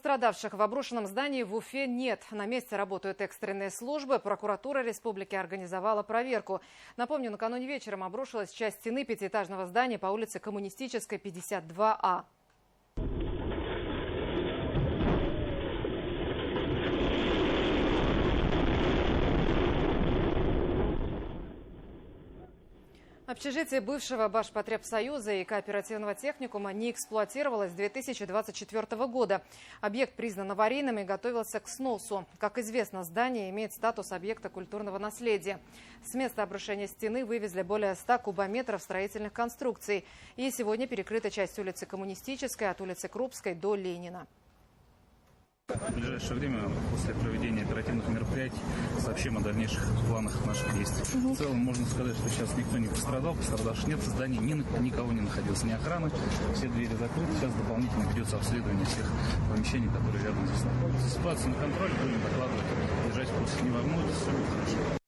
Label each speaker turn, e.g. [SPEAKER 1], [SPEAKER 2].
[SPEAKER 1] Пострадавших в обрушенном здании в Уфе нет. На месте работают экстренные службы. Прокуратура республики организовала проверку. Напомню, накануне вечером обрушилась часть стены пятиэтажного здания по улице Коммунистической, 52А. Общежитие бывшего Башпотребсоюза и кооперативного техникума не эксплуатировалось с 2024 года. Объект признан аварийным и готовился к сносу. Как известно, здание имеет статус объекта культурного наследия. С места обрушения стены вывезли более 100 кубометров строительных конструкций. И сегодня перекрыта часть улицы Коммунистической от улицы Крупской до Ленина.
[SPEAKER 2] В ближайшее время, после проведения оперативных мероприятий, сообщим о дальнейших планах наших действий. В целом, можно сказать, что сейчас никто не пострадал, пострадавших нет, в здании никого не находилось, ни охраны, все двери закрыты. Сейчас дополнительно ведется обследование всех помещений, которые рядом здесь находятся. Ситуацию на контроле, будем докладывать, держать в курсе, не волнуйтесь, все будет хорошо.